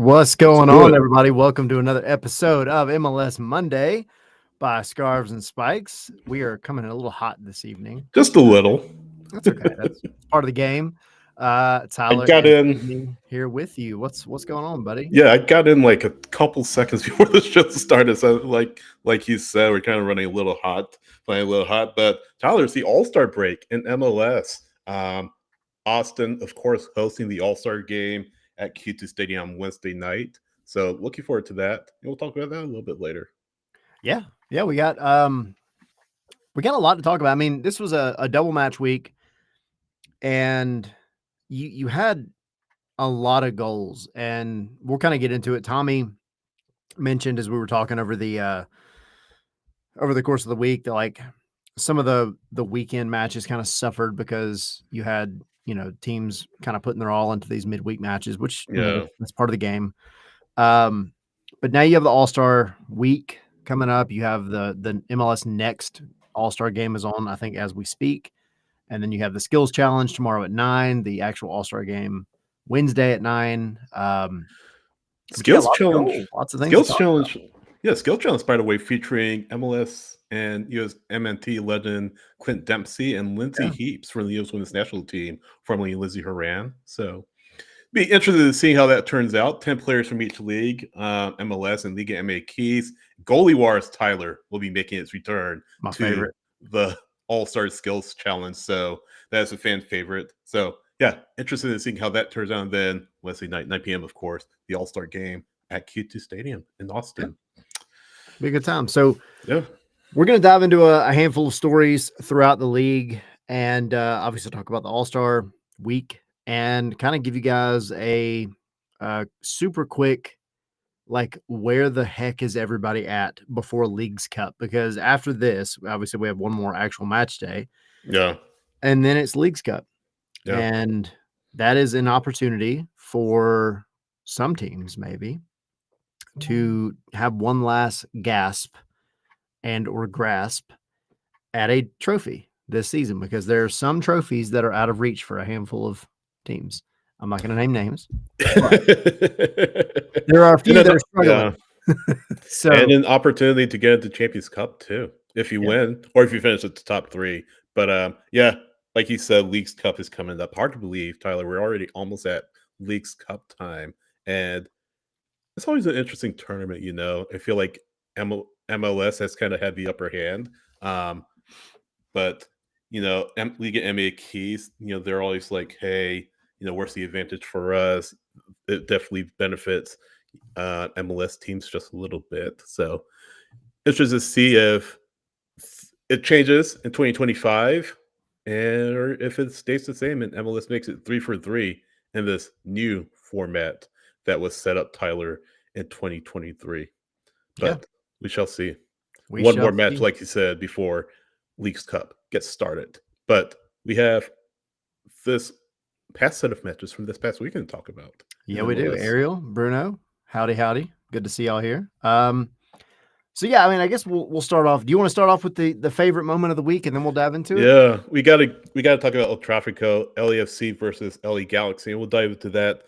What's Let's going do on, it. everybody? Welcome to another episode of MLS Monday by Scarves and Spikes. We are coming in a little hot this evening. Just a little. That's okay. That's part of the game. I Tyler got and in. Sydney here with you. What's going on, buddy? Yeah, I got in like a couple seconds before the show started. So, like you said, we're kind of running a little hot, playing a little hot. But Tyler, it's the All-Star break in MLS. Austin, of course, hosting the All-Star game at Q2 Stadium Wednesday night. So, looking forward to that. And we'll talk about that a little bit later. Yeah, we got a lot to talk about. I mean, this was a double match week, and you had a lot of goals, and we'll kind of get into it. Tommy mentioned as we were talking over the course of the week that like some of the weekend matches kind of suffered because you had teams kind of putting their all into these midweek matches, which that's part of the game. But now you have the All-Star week coming up. You have the MLS Next All-Star game is on, I think, as we speak, and then you have the Skills Challenge tomorrow at 9. The actual All-Star game Wednesday at 9. Skills Challenge. Lots of things. Skills Challenge. Yeah, Skills Challenge, by the way, featuring MLS and US MNT legend Clint Dempsey and Lindsay Heaps from the US Women's National Team, formerly Lizzie Horan. So, be interested to see how that turns out. 10 players from each league, MLS and Liga MA Keys. Goalie Wars Tyler will be making its return to the All-Star Skills Challenge. So, that's a fan favorite. So, yeah, interested in seeing how that turns out. And then Wednesday night, 9 p.m., of course, the All-Star game at Q2 Stadium in Austin. Be a good time. So, we're going to dive into a handful of stories throughout the league and obviously talk about the All-Star week and kind of give you guys a super quick, like, where the heck is everybody at before Leagues Cup? Because after this, obviously, we have one more actual match day. Yeah. And then it's Leagues Cup. Yeah. And that is an opportunity for some teams, maybe, to have one last gasp and or grasp at a trophy this season, because there are some trophies that are out of reach for a handful of teams. I'm not going to name names. There are a few that are struggling. Yeah. And an opportunity to get into Champions Cup too, if you win or if you finish at the top 3. But like you said, Leagues Cup is coming up. Hard to believe, Tyler. We're already almost at Leagues Cup time, and it's always an interesting tournament. I feel like MLS has kind of had the upper hand, but Liga MA Keys, they're always like, hey, where's the advantage for us? It definitely benefits MLS teams just a little bit. So interested to see if it changes in 2025. Or if it stays the same and MLS makes it 3 for 3 in this new format that was set up, Tyler, in 2023. But we shall see. One more match, like you said, before Leagues Cup gets started. But we have this past set of matches from this past weekend to talk about. Yeah, we do. Ariel, Bruno, howdy. Good to see y'all here. So I mean, I guess we'll start off. Do you want to start off with the favorite moment of the week, and then we'll dive into it? Yeah, we gotta talk about El Trafico, LAFC versus LA Galaxy, and we'll dive into that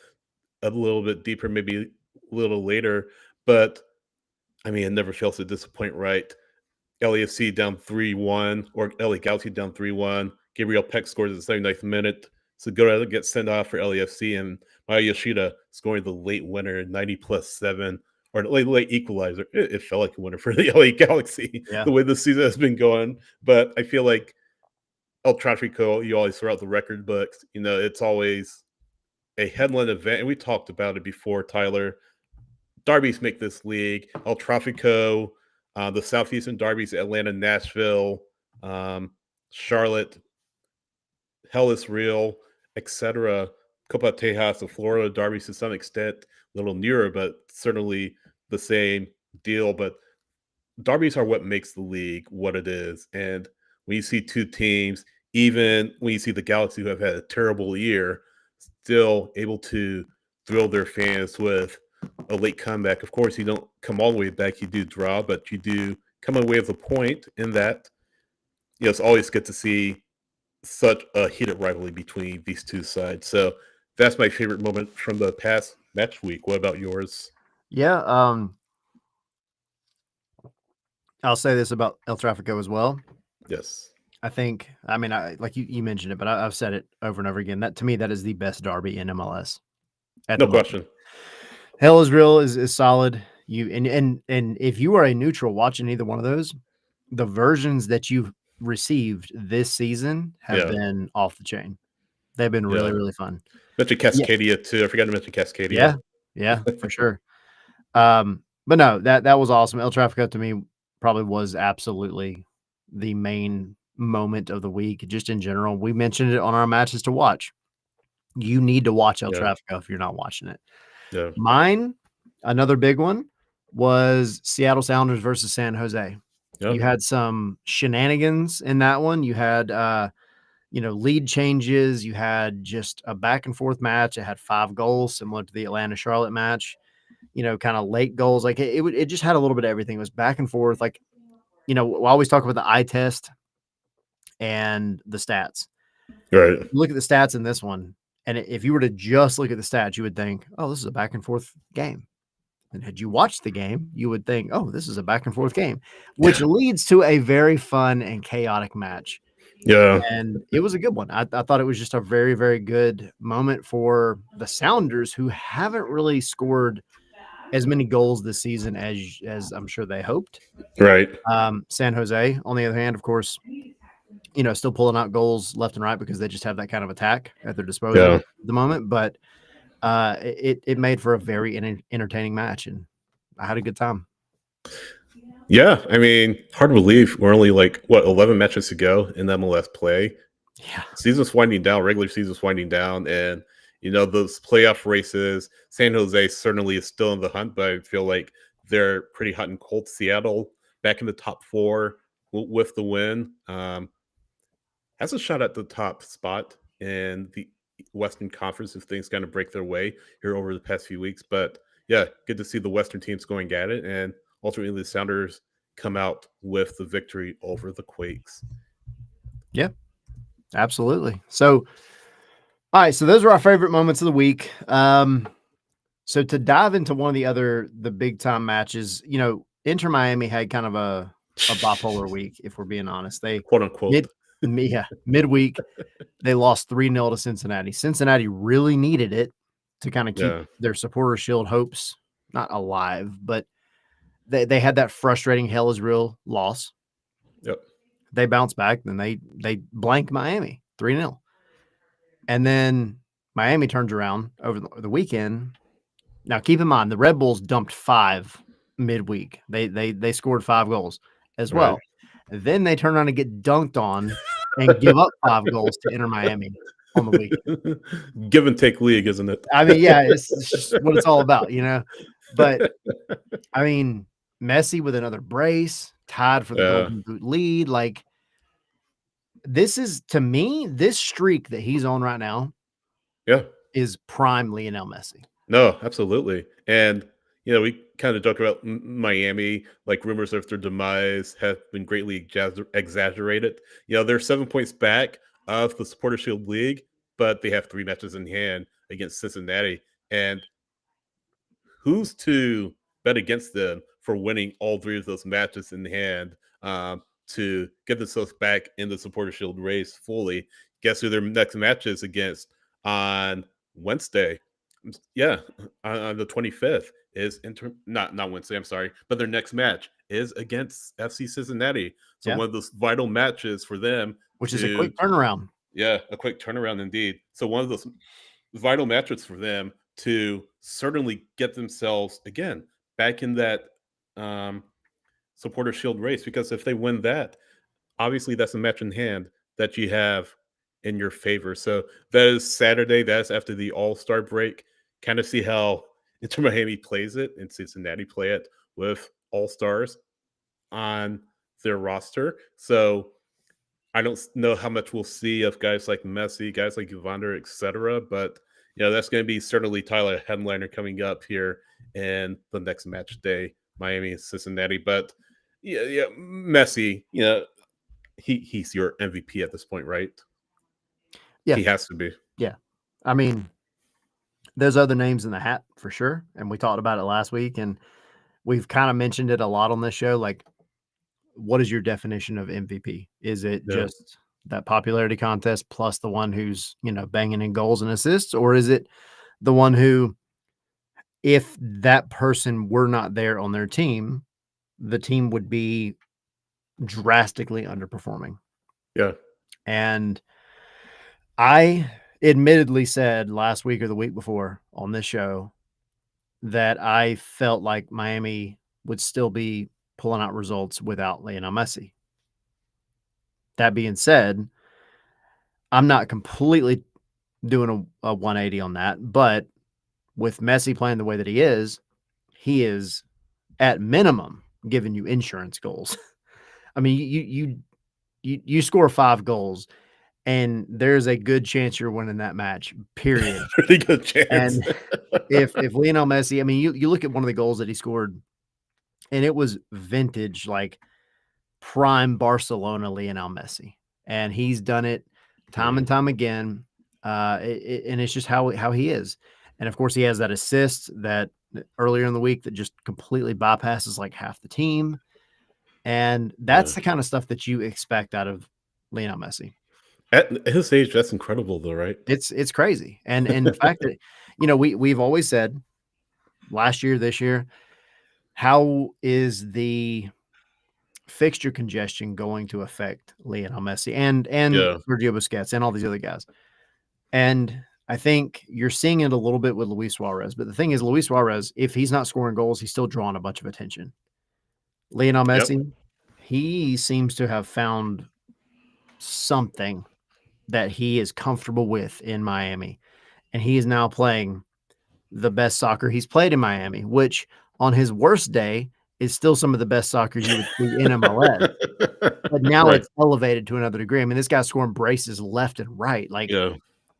a little bit deeper, maybe a little later. But I mean, it never fails to disappoint, right? LAFC down 3-1, or LA Galaxy down 3-1. Gabriel Peck scores at the 79th minute. So go to get sent off for LAFC, and Maya Yoshida scoring the late winner, 90+7. Or late equalizer. It felt like a winner for the LA Galaxy, the way the season has been going. But I feel like El Trafico, you always throw out the record books. It's always a headline event. And we talked about it before, Tyler. Derbies make this league. El Trafico, the Southeastern derbies, Atlanta, Nashville, Charlotte, Hellas Real, etc. Copa Tejas, the Florida derbies to some extent, a little nearer, but certainly the same deal. But derbies are what makes the league what it is. And when you see two teams, even when you see the Galaxy, who have had a terrible year, still able to thrill their fans with a late comeback. Of course, you don't come all the way back. You do draw, but you do come away with a point in that. It's always good to see such a heated rivalry between these two sides. So that's my favorite moment from the past match week. What about yours? Yeah, I'll say this about El Trafico as well. Yes. I think, I mean, like you mentioned it, but I've said it over and over again. That to me, that is the best derby in MLS at No the moment. question. Hell is real is solid. You and if you are a neutral watching either one of those, the versions that you've received this season have Yeah. been off the chain. They've been Yeah. really, really fun. Mention Yeah, Cascadia too. I forgot to mention Cascadia. yeah, yeah, for sure. But no, that was awesome. El Trafico to me probably was absolutely the main moment of the week, just in general. We mentioned it on our matches to watch. You need to watch El Yeah. Trafico if you're not watching it. Yeah. Mine, another big one, was Seattle Sounders versus San Jose. Yeah. You had some shenanigans in that one. You had lead changes. You had just a back and forth match. It had 5 goals, similar to the Atlanta Charlotte match. Kind of late goals. Like it just had a little bit of everything. It was back and forth. Like, we always talk about the eye test and the stats. Right. Look at the stats in this one, and if you were to just look at the stats, you would think, "Oh, this is a back and forth game." And had you watched the game, you would think, "Oh, this is a back and forth game," which leads to a very fun and chaotic match. Yeah. And it was a good one. I thought it was just a very, very good moment for the Sounders, who haven't really scored as many goals this season as I'm sure they hoped. Right. San Jose, on the other hand, of course, still pulling out goals left and right because they just have that kind of attack at their disposal Yeah. at the moment. But it made for a very entertaining match, and I had a good time. Yeah. I mean, hard to believe we're only 11 matches to go in MLS play. Yeah. Season's winding down, regular season's winding down, and those playoff races, San Jose certainly is still in the hunt, but I feel like they're pretty hot and cold. Seattle back in the top 4 with the win. Has a shot at the top spot in the Western Conference if things kind of break their way here over the past few weeks. But yeah, good to see the Western teams going at it, and ultimately the Sounders come out with the victory over the Quakes. Yeah, absolutely. So, all right, so those are our favorite moments of the week. So to dive into one of the big time matches, Inter Miami had kind of a bipolar week, if we're being honest. They Quote unquote. midweek, they lost 3-0 to Cincinnati. Cincinnati really needed it to kind of keep Yeah. their supporter shield hopes not alive, but they had that frustrating hell is real loss. Yep. They bounced back, then they blank Miami 3-0. And then Miami turns around over the weekend. Now, keep in mind, the Red Bulls dumped 5 midweek. They scored 5 goals as well. Right. Then they turn around and get dunked on and give up 5 goals to Inter Miami on the weekend. Give and take league, isn't it? I mean, yeah, it's just what it's all about, But, I mean, Messi with another brace, tied for the Golden Boot lead. Like, this is, to me, this streak that he's on right now is prime Lionel Messi. No, absolutely. And, we kind of joke about Miami, like rumors of their demise have been greatly exaggerated. They're 7 points back of the Supporter Shield League, but they have 3 matches in hand against Cincinnati. And who's to bet against them for winning all 3 of those matches in hand to get themselves back in the Supporter Shield race fully? Guess who their next match is against on Wednesday? Yeah, on the 25th is not Wednesday. I'm sorry, but their next match is against FC Cincinnati. So one of those vital matches for them, which is a quick turnaround. Yeah, a quick turnaround indeed. So one of those vital matches for them to certainly get themselves again back in that Supporter Shield race. Because if they win that, obviously that's a match in hand that you have in your favor. So that is Saturday. That's after the All-Star break. Kind of see how Inter Miami plays it and Cincinnati play it with All-Stars on their roster. So I don't know how much we'll see of guys like Messi, guys like Evander, etc. But that's going to be certainly Tyler headliner coming up here in the next match day, Miami and Cincinnati. But yeah, Messi, he's your MVP at this point, right? Yeah, he has to be. Yeah, I mean, There's other names in the hat for sure, and we talked about it last week, and we've kind of mentioned it a lot on this show. Like, what is your definition of MVP? Is it Yeah. just that popularity contest plus the one who's, banging in goals and assists? Or is it the one who, if that person were not there on their team, the team would be drastically underperforming? Yeah. And I admittedly said last week or the week before on this show that I felt like Miami would still be pulling out results without Lionel Messi. That being said, I'm not completely doing a 180 on that, but with Messi playing the way that he is at minimum giving you insurance goals. I mean, you score 5 goals and there's a good chance you're winning that match, period. Pretty good chance. And if Lionel Messi, I mean, you look at one of the goals that he scored and it was vintage, like prime Barcelona Lionel Messi, and he's done it time and time again. And it's just how he is. And of course, he has that assist that earlier in the week that just completely bypasses like half the team. And that's Yeah. the kind of stuff that you expect out of Lionel Messi. At his age, that's incredible, though, right? It's crazy. And the fact that, we've always said last year, this year, how is the fixture congestion going to affect Lionel Messi and Yeah. Sergio Busquets and all these other guys? And I think you're seeing it a little bit with Luis Suarez. But the thing is, Luis Suarez, if he's not scoring goals, he's still drawing a bunch of attention. Lionel Yep. Messi, he seems to have found something that he is comfortable with in Miami. And he is now playing the best soccer he's played in Miami, which on his worst day is still some of the best soccer you would see in MLS. But now Right. it's elevated to another degree. I mean, this guy's scoring braces left and right. Like, Yeah.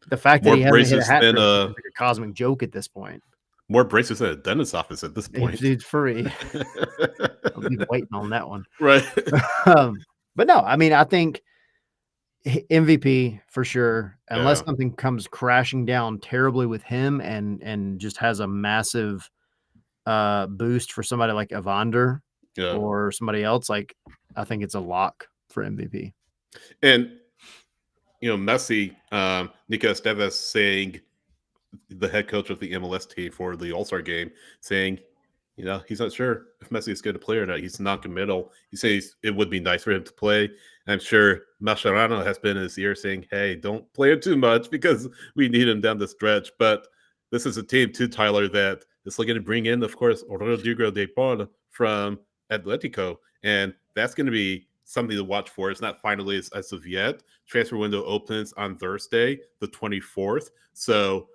the fact that More he hasn't hit a braces hat than trick is like a cosmic joke at this point. more braces than a dentist's office at this If point. dude's free, I'll be waiting on that one. Right. But no, I mean, I think MVP for sure, unless Yeah. something comes crashing down terribly with him and just has a massive boost for somebody like Evander Yeah. or somebody else, like I think it's a lock for MVP. And Messi, Nico Estevez saying, the head coach of the MLS team for the All-Star game, saying, he's not sure if Messi is going to play or not. He's non-committal. He says it would be nice for him to play. And I'm sure Mascherano has been in his ear saying, hey, don't play him too much because we need him down the stretch. But this is a team too, Tyler, that is going to bring in, of course, Rodrigo de Paul from Atletico. And that's going to be something to watch for. It's not finalized as of yet. Transfer window opens on Thursday, the 24th. So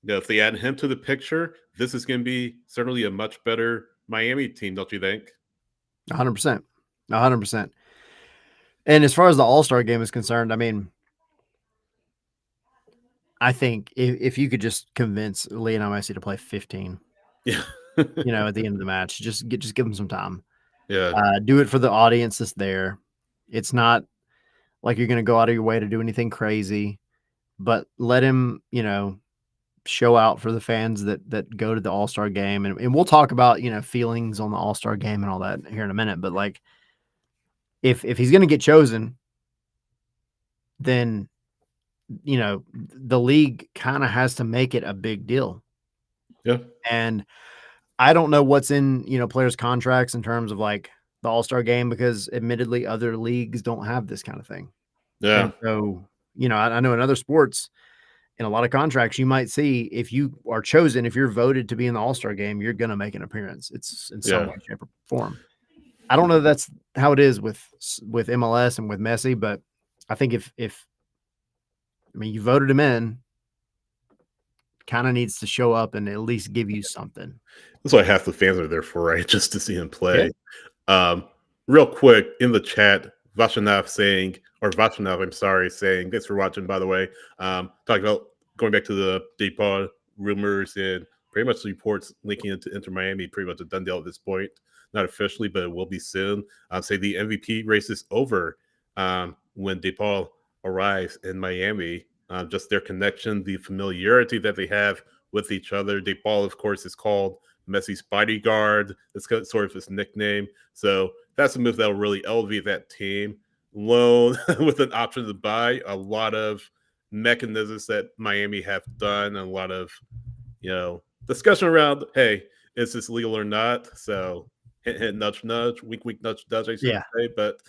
if they add him to the picture, this is going to be certainly a much better Miami team, don't you think? 100%. 100%. And as far as the All-Star game is concerned, I mean, I think if you could just convince Lionel Messi to play 15, Yeah. at the end of the match, just give him some time. Yeah. Do it for the audience that's there. It's not like you're going to go out of your way to do anything crazy, but let him, show out for the fans that go to the All-Star game. And we'll talk about, feelings on the All-Star game and all that here in a minute. But like, if he's going to get chosen, then, the league kind of has to make it a big deal. Yeah. And I don't know what's in, players' contracts in terms of like the All-Star game, because admittedly other leagues don't have this kind of thing. Yeah. And so, I know in other sports, in a lot of contracts, you might see if you are chosen, if you're voted to be in the All-Star game, you're going to make an appearance. It's in some Yeah. way, shape, or form. I don't know if that's how it is with MLS and with Messi, but I think if you voted him in, kind of needs to show up and at least give you something. That's why half the fans are there for, right? Just to see him Yeah. play. Real quick in the chat, Vashanav, I'm sorry, saying, thanks for watching, by the way. Talking about going back to the DePaul rumors and pretty much reports linking into Inter Miami, pretty much a done deal at this point. Not officially, but it will be soon. Say the MVP race is over when DePaul arrives in Miami. Just their connection, the familiarity that they have with each other. De Paul, of course, is called Messi's bodyguard. It's sort of his nickname. So that's a move that will really elevate that team. Loan with an option to buy, a lot of mechanisms that Miami have done, and a lot of discussion around, hey, is this legal or not? So hint, hint, nudge, nudge, wink, wink, nudge, nudge, I should Yeah. say. But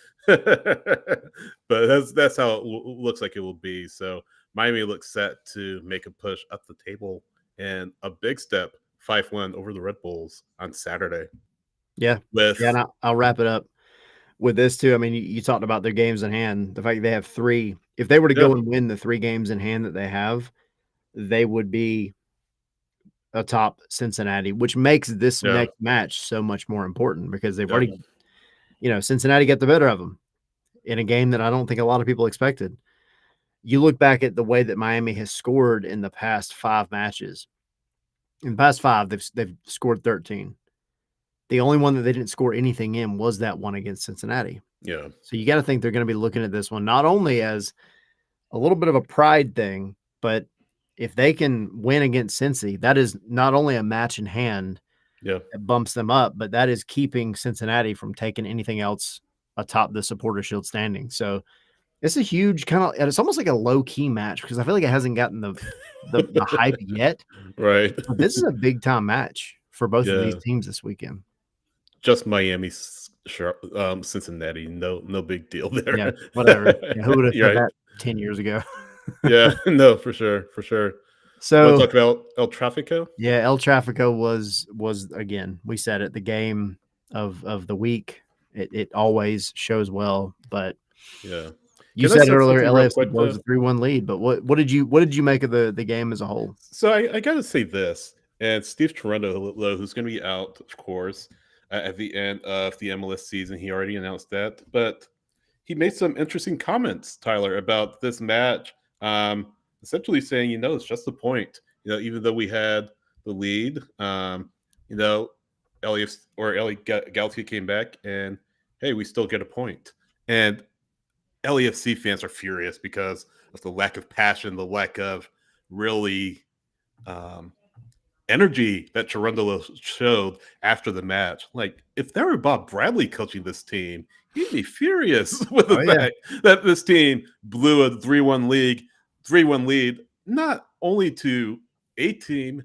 but that's how it looks like it will be. So Miami looks set to make a push up the table and a big step, 5-1 over the Red Bulls on Saturday. Yeah. Yeah, With and I'll wrap it up with this too. I mean, you talked about their games in hand. The fact they have 3. If they were to yeah, go and win the 3 games in hand that they have, they would be atop Cincinnati, which makes this yeah, next match so much more important because they've yeah, already, Cincinnati got the better of them in a game that I don't think a lot of people expected. You look back at the way that Miami has scored in the past 5 matches. In the past 5, they've scored 13. The only one that they didn't score anything in was that one against Cincinnati. yeah, So you got to think they're going to be looking at this one not only as a little bit of a pride thing, but if they can win against Cincy, that is not only a match in hand yeah. that bumps them up, but that is keeping Cincinnati from taking anything else atop the Supporter Shield standing. So it's a huge it's almost like a low key match because I feel like it hasn't gotten the hype yet. Right. But this is a big time match for both of these Yeah. teams this weekend. Just Miami, Cincinnati. No big deal there. Yeah, whatever. Yeah, who would have You're said right. that 10 years ago? Yeah, no, for sure, for sure. Want So to talk about El Trafico? yeah, El Trafico was again, we said it, the game of the week. It always shows well, but Yeah. you Can I said say earlier something real LAFC quick blows though? a 3-1 lead, but what did you make of the game as a whole? So I got to say this, and Steve Toronto, who's going to be out, of course, at the end of the MLS season. He already announced that, but he made some interesting comments, Tyler, about this match. Essentially saying, it's just the point. Even though we had the lead, you know, LAFC or LA Galaxy came back, and hey, we still get a point. And LAFC fans are furious because of the lack of passion, the lack of really um, energy that Cherundolo showed after the match. Like, if there were Bob Bradley coaching this team, he'd be furious with the Oh yeah. fact that this team blew a 3-1 lead, not only to a team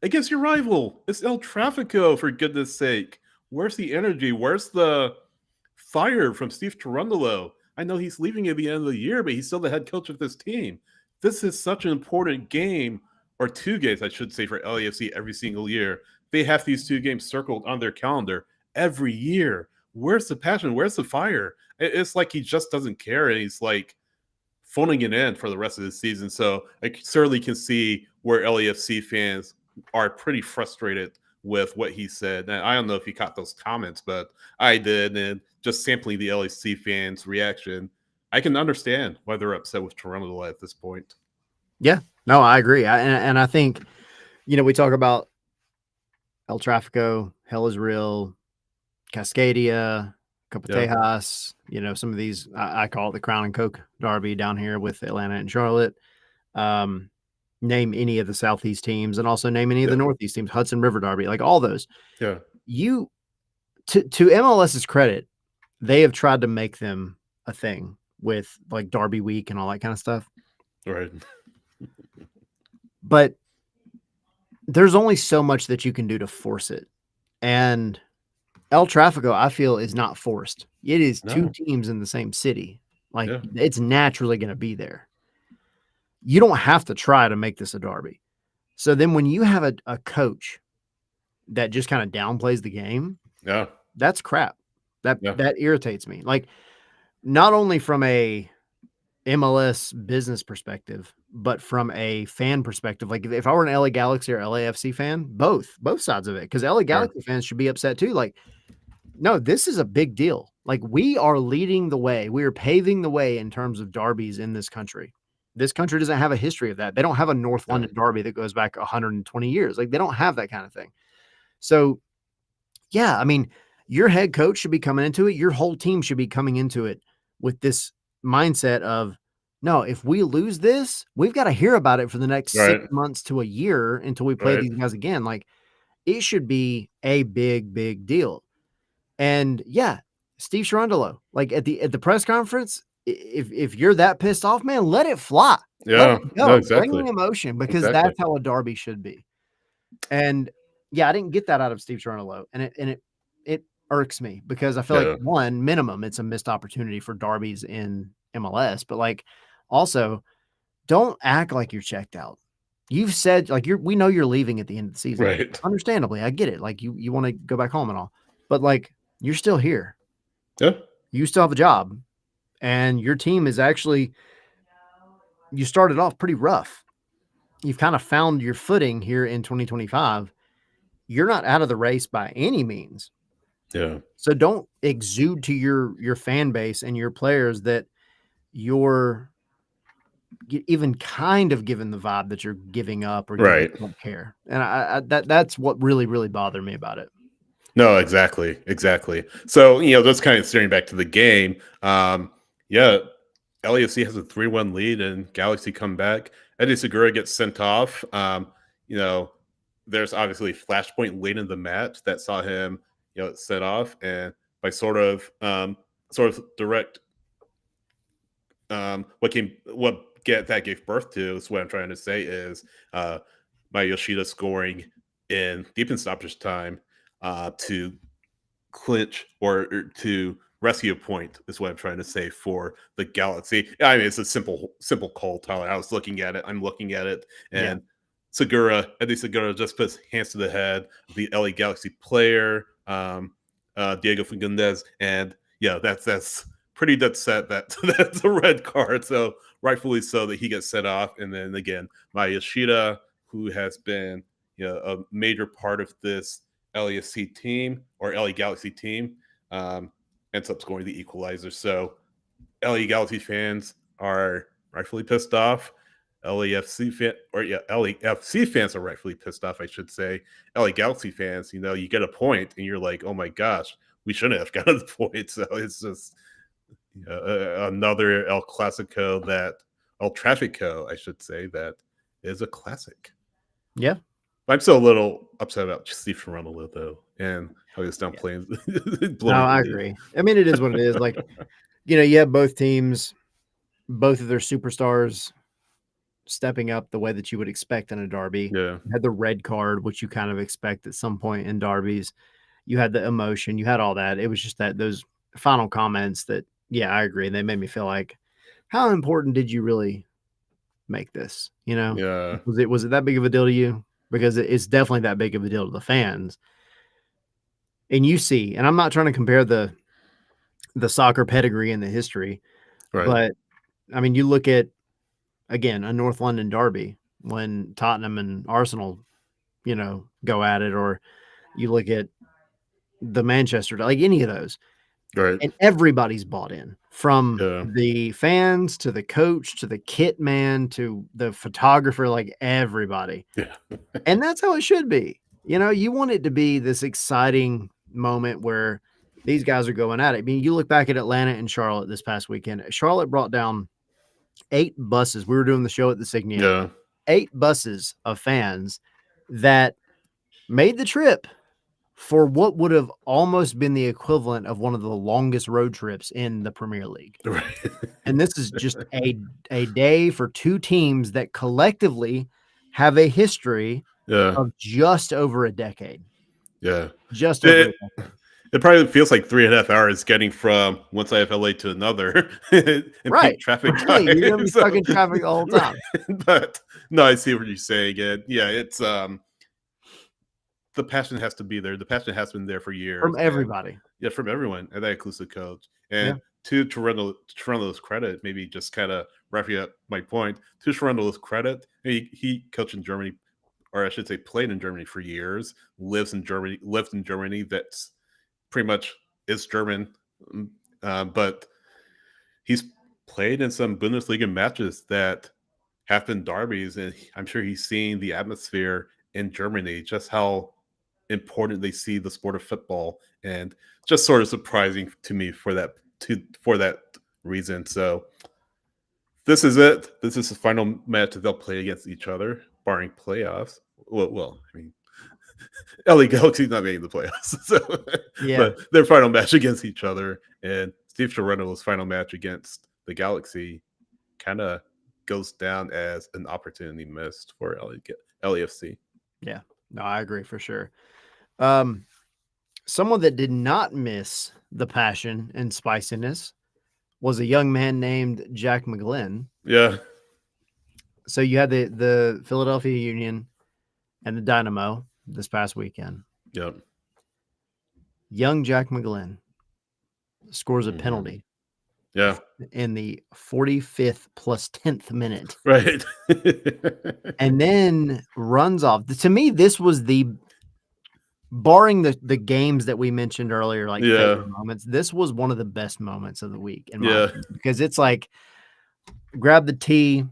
against your rival. It's El Trafico, for goodness sake. Where's the energy? Where's the fire from Steve Cherundolo? I know he's leaving at the end of the year, but he's still the head coach of this team. This is such an important game, or 2 games, I should say, for LAFC every single year. They have these 2 games circled on their calendar every year. Where's the passion? Where's the fire? It's like he just doesn't care, and he's like phoning it in for the rest of the season. So I certainly can see where LAFC fans are pretty frustrated with what he said. And I don't know if you caught those comments, but I did. And just sampling the LAFC fans' reaction, I can understand why they're upset with Toronto at this point. Yeah. No, I agree. And I think, we talk about El Trafico, Hell is Real, Cascadia, Yeah, Capotejas, some of these, I call it the Crown and Coke Derby down here with Atlanta and Charlotte. Name any of the Southeast teams and also name any of the yeah, Northeast teams, Hudson River Derby, like all those. yeah, To MLS's credit, they have tried to make them a thing with like Derby week and all that kind of stuff. right. But there's only so much that you can do to force it. And El Trafico, I feel, is not forced. It is 2 No, teams in the same city. Like, yeah, it's naturally going to be there. You don't have to try to make this a derby. So then when you have a coach that just kind of downplays the game, yeah, that's crap. yeah, That irritates me. Like, not only from a MLS business perspective, but from a fan perspective. Like if I were an LA Galaxy or LAFC fan, both sides of it, because LA sure. Galaxy fans should be upset too. Like, no, this is a big deal. Like, we are leading the way. We are paving the way in terms of derbies in this country. This country doesn't have a history of that. They don't have a North Yeah, London derby that goes back 120 years. Like, they don't have that kind of thing. So, yeah, I mean, your head coach should be coming into it. Your whole team should be coming into it with this mindset of, no, if we lose this, we've got to hear about it for the next 6 Right. months to a year until we play Right. these guys again. Like, it should be a big, big deal. And yeah, Steve Cherundolo, like at the press conference, if you're that pissed off, man, let it fly. Let Yeah. it No, go. Bring exactly. the emotion because Exactly. that's how a derby should be. And yeah, I didn't get that out of Steve Cherundolo, and it irks me because I feel like Yeah. one minimum, it's a missed opportunity for derbies in MLS, but like also don't act like you're checked out. You've said like we know you're leaving at the end of the season. Right. Understandably, I get it. Like you want to go back home and all, but like you're still here. Yeah. You still have a job, and your team is actually you started off pretty rough. You've kind of found your footing here in 2025. You're not out of the race by any means. Yeah. So don't exude to your fan base and your players that you're even kind of given the vibe that you're giving up or you Right. don't care. And that's what really bothered me about it. No, exactly. Exactly. So, just kind of steering back to the game. Yeah, LAFC has a 3-1 lead and Galaxy come back. Eddie Segura gets sent off. You know, there's obviously a flashpoint late in the match that saw him, set off, and by sort of direct that gave birth to is what I'm trying to say is my Yoshida scoring in deep in stoppage time to clinch or to rescue a point is what I'm trying to say for the Galaxy. I mean, it's a simple call, Tyler. I'm looking at it, Yeah. and Eddie Segura just puts hands to the head of the LA Galaxy player, Diego Fagundez, and yeah, that's pretty dead set that that's a red card. So rightfully so that he gets set off, and then again, Maya Yoshida, who has been a major part of this LAFC team or LA Galaxy team, um, ends up scoring the equalizer. So LA Galaxy fans are rightfully pissed off. LAFC fans are rightfully pissed off, I should say. LA Galaxy fans, you get a point and you're like, oh my gosh, we shouldn't have gotten the point. So it's just another El Trafico, I should say, that is a classic. Yeah. I'm still a little upset about Steve Cherundolo though, and how he's Yeah. downplaying, No, blowing the I lead. agree. I mean, it is what it is. Like, you have both teams, both of their superstars stepping up the way that you would expect in a derby. Yeah, You had the red card, which you kind of expect at some point in derbies. You had the emotion, you had all that. It was just that those final comments that, yeah, I agree. They made me feel like, how important did you really make this? yeah, Was it that big of a deal to you? Because it's definitely that big of a deal to the fans. And you see, and I'm not trying to compare the soccer pedigree and the history, right, but I mean, you look at again a North London derby when Tottenham and Arsenal, go at it, or you look at the Manchester, like any of those, right, and everybody's bought in from yeah, the fans to the coach to the kit man to the photographer, like everybody. yeah, And that's how it should be. You want it to be this exciting moment where these guys are going at it. I mean, you look back at Atlanta and Charlotte this past weekend. Charlotte brought down 8 buses. We were doing the show at the Signia. yeah, 8 buses of fans that made the trip for what would have almost been the equivalent of one of the longest road trips in the Premier League. right, And this is just a day for 2 teams that collectively have a history yeah, of just over a decade. yeah. Just over It, a decade. it probably feels like 3.5 hours getting from one side of LA to another in peak Right. traffic Right. You're gonna time. be So, stuck in traffic the whole time. but no, I see what you're saying. And yeah, it's the passion has to be there. The passion has been there for From years, and everybody. yeah, from everyone, and that includes the coach. Yeah. And to Toronto's credit, maybe just kind of wrapping up my point. To Toronto's credit, he coached in Germany, or I should say, played in Germany for years. Lived in Germany. That's pretty much is German, but he's played in some Bundesliga matches that have been derbies, and I'm sure he's seeing the atmosphere in Germany, just how important they see the sport of football, and just sort of surprising to me for that reason. So This is it. This is the final match that they'll play against each other, barring playoffs. Well, I mean, LA Galaxy's not making the playoffs, so Yeah. but their final match against each other, and Steve Toronto's final match against the Galaxy kind of goes down as an opportunity missed for LAFC. Yeah. No, I agree for sure. Someone that did not miss the passion and spiciness was a young man named Jack McGlynn. Yeah. So you had the Philadelphia Union and the Dynamo this past weekend. Yep. Young Jack McGlynn scores a penalty. Yeah. In the 45th plus 10th minute. Right. And then runs off. To me, this was barring the games that we mentioned earlier, like favorite moments, this was one of the best moments of the week in my opinion, because it's like grab the tee,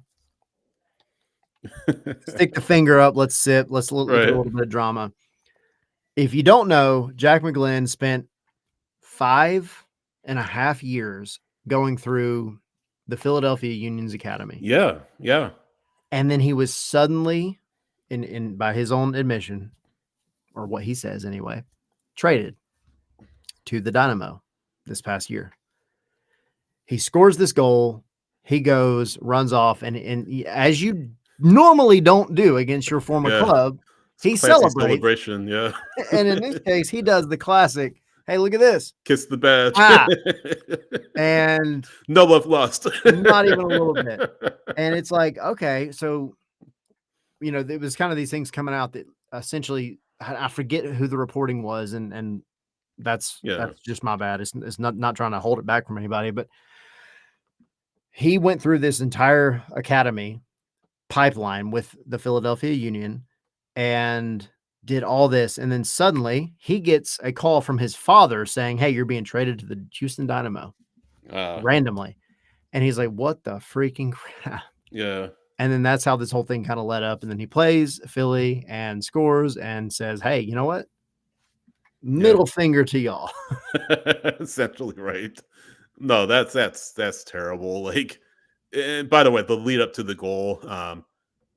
stick the finger up, let's sip, let's look at a little bit of drama. If you don't know, Jack McGlynn spent 5.5 years going through the Philadelphia Union's academy. Yeah. And then he was suddenly, in by his own admission, or what he says anyway, traded to the Dynamo this past year. He scores this goal. He goes, runs off, and as you normally don't do against your former club, he celebrates. Celebration, yeah. And in this case, he does the classic, hey, look at this. Kiss the badge. And no love lost. Not even a little bit. And it's like, okay, so, there was kind of these things coming out that essentially, I forget who the reporting was, and that's just my bad. It's not trying to hold it back from anybody, but he went through this entire academy pipeline with the Philadelphia Union and did all this. And then suddenly he gets a call from his father saying, hey, you're being traded to the Houston Dynamo randomly. And he's like, what the freaking crap? Yeah. And then that's how this whole thing kind of led up. And then he plays Philly and scores and says, hey, you know what? Middle finger to y'all. Essentially, right. No, that's terrible. Like, and by the way, the lead up to the goal,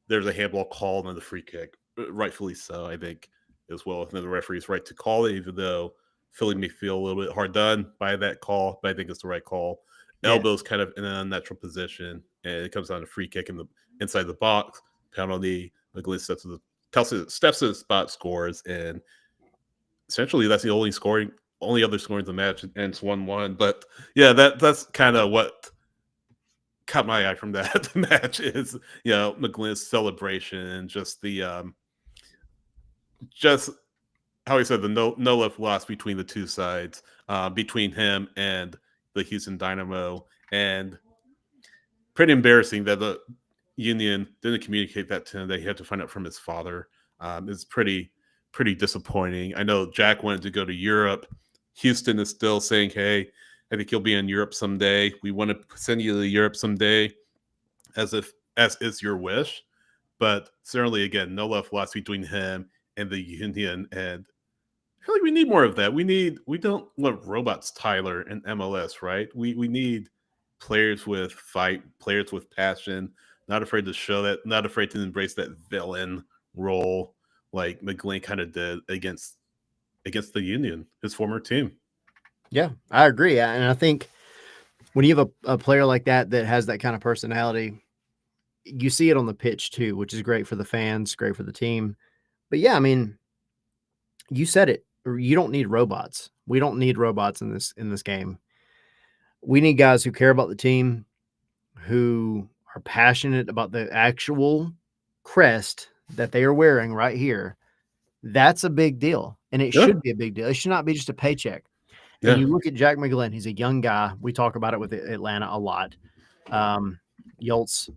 there's a handball called on the free kick, rightfully so, I think, as well. And the referee's right to call it, even though Philly may feel a little bit hard done by that call, but I think it's the right call. Elbow's kind of in an unnatural position, and it comes down to free kick inside the box. Penalty. McGlynn steps to the spot, scores, and essentially that's the only other scoring in the match, and it's 1-1. But yeah, that's kind of what caught my eye from that match is McGlynn's celebration and just the just how he said the no love lost between the two sides, between him and the Houston Dynamo, and pretty embarrassing that the Union didn't communicate that to him. That he had to find out from his father. It's pretty disappointing. I know Jack wanted to go to Europe. Houston is still saying, hey, I think you'll be in Europe someday. We want to send you to Europe someday, as is your wish. But certainly, again, no love lost between him and the Union. And I feel like we need more of that. We don't want robots, Tyler, in MLS, right? We need players with fight, players with passion, not afraid to show that, not afraid to embrace that villain role like McGlynn kind of did against the Union, his former team. Yeah, I agree. And I think when you have a player like that has that kind of personality, you see it on the pitch too, which is great for the fans, great for the team. But yeah, I mean, you said it. You don't need robots. We don't need robots in this game. We need guys who care about the team, who are passionate about the actual crest that they are wearing right here. That's a big deal. And it should be a big deal. It should not be just a paycheck. And you look at Jack McGlynn, he's a young guy. We talk about it with Atlanta a lot. Yolt's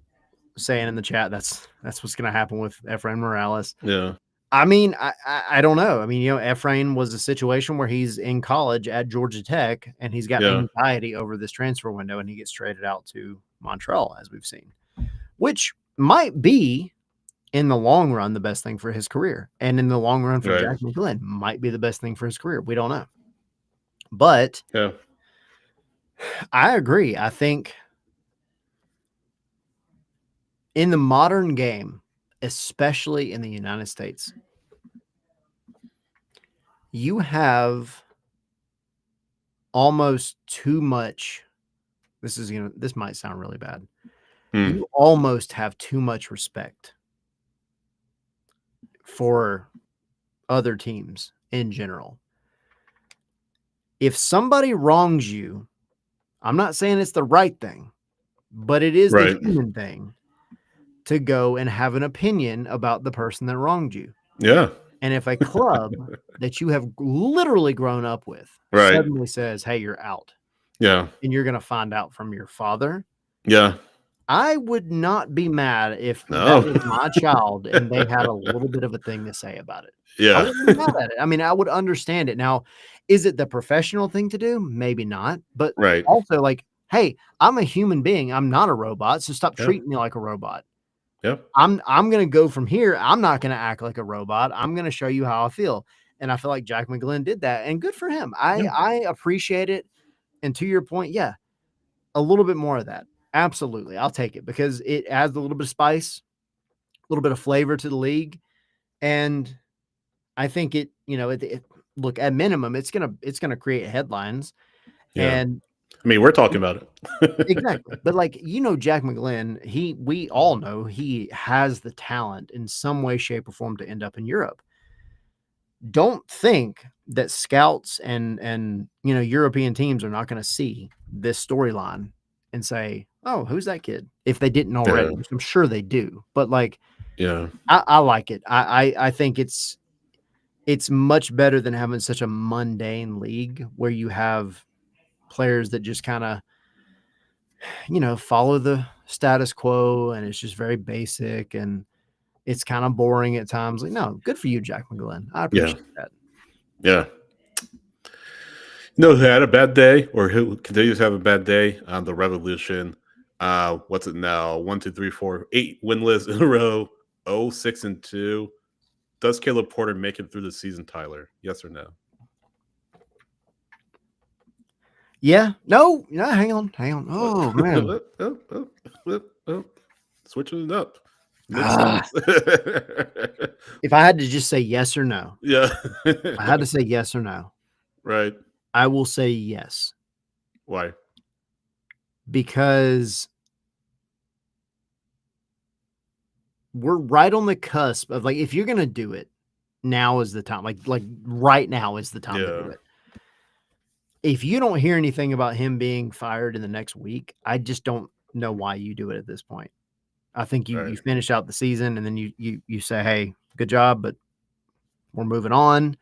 saying in the chat that's what's going to happen with Efrain Morales. Yeah. I mean, I don't know. I mean, Efrain was a situation where he's in college at Georgia Tech, and he's got anxiety over this transfer window, and he gets traded out to Montreal, as we've seen, which might be in the long run the best thing for his career, and in the long run for Jack McGlynn might be the best thing for his career. We don't know, but I agree. I think in the modern game, especially in the United States, you have almost too much. This might sound really bad. You almost have too much respect for other teams in general. If somebody wrongs you, I'm not saying it's the right thing, but it is the Right. human thing to go and have an opinion about the person that wronged you. Yeah. And if a club that you have literally grown up with Right. suddenly says, "Hey, you're out," Yeah. and you're going to find out from your father, Yeah. I would not be mad if that No. was my child and they had a little bit of a thing to say about it. I Yeah. wouldn't be mad at it. I mean, I would understand it. Now, is it the professional thing to do? Maybe not. But Right. also, like, hey, I'm a human being. I'm not a robot. So stop Yeah. treating me like a robot. Yeah. I'm gonna go from here. I'm not gonna act like a robot. I'm gonna show you how I feel. And I feel like Jack McGlynn did that. And good for him. Yeah. I appreciate it. And to your point, yeah, a little bit more of that. Absolutely. I'll take it because it adds a little bit of spice, a little bit of flavor to the league. And I think look, at minimum, it's gonna create headlines. Yeah. And I mean, we're talking about it. exactly. But like, Jack McGlynn, we all know he has the talent in some way, shape, or form to end up in Europe. Don't think that scouts and European teams are not going to see this storyline and say, "Oh, who's that kid?" If they didn't already, Yeah. which I'm sure they do. But like, Yeah. I like it. I think it's much better than having such a mundane league where you have players that just kind of follow the status quo and it's just very basic and it's kind of boring at times. Like, no, good for you, Jack McGlynn. I Yeah. appreciate that. Yeah. No, who had a bad day or who continues to have a bad day on the Revolution. What's it now? 1, 2, 3, 4, 8 winless in a row. 6-2. Does Caleb Porter make it through the season, Tyler? Yes or no? Yeah. No, hang on. Oh, man. Switching it up. Ah, Mid-sentence. if I had to just say yes or no, Yeah. I had to say yes or no. Right. I will say yes Why? because we're right on the cusp of like, if you're going to do it, now is the time. Like right now is the time to do Yeah. it. If you don't hear anything about him being fired in the next week, I just don't know why you do it at this point. I think you Right. finish out the season and then you say, "Hey, good job, but we're moving on."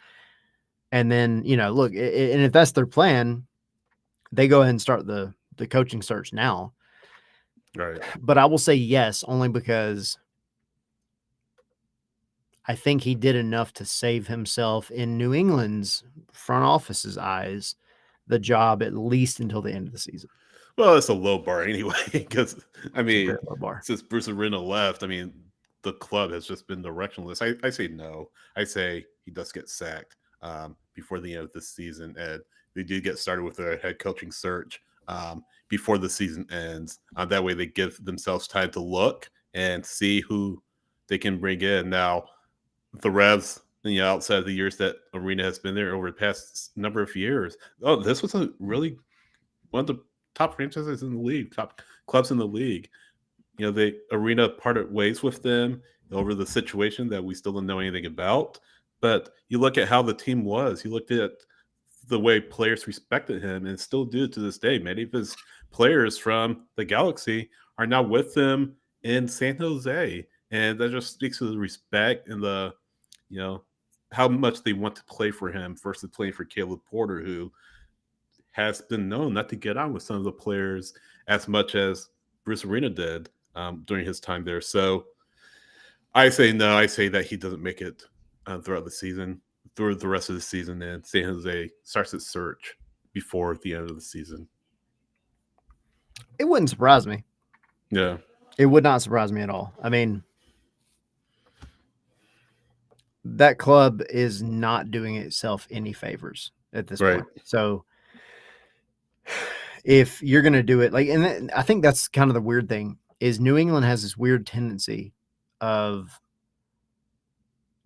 And then, look, and if that's their plan, they go ahead and start the coaching search now. Right. But I will say yes, only because I think he did enough to save himself in New England's front office's eyes the job at least until the end of the season. Well, it's a low bar anyway, because I It's a mean, very low bar. since Bruce Arena left, I mean, the club has just been directionless. I say no. I say he does get sacked before the end of this season, and they do get started with their head coaching search before the season ends. That way, they give themselves time to look and see who they can bring in. Now, the Revs, outside of the years that Arena has been there over the past number of years, this was a really one of the top franchises in the league, top clubs in the league. The Arena parted ways with them over the situation that we still don't know anything about. But you look at how the team was. You looked at the way players respected him and still do to this day. Many of his players from the Galaxy are now with them in San Jose. And that just speaks to the respect and how much they want to play for him versus playing for Caleb Porter, who has been known not to get on with some of the players as much as Bruce Arena did during his time there. So I say no. I say that he doesn't make it throughout the season, through the rest of the season, and San Jose starts its search before the end of the season. It wouldn't surprise me. Yeah. It would not surprise me at all. I mean, that club is not doing itself any favors at this Right. point. So if you're going to do it, like, and I think that's kind of the weird thing. is New England has this weird tendency of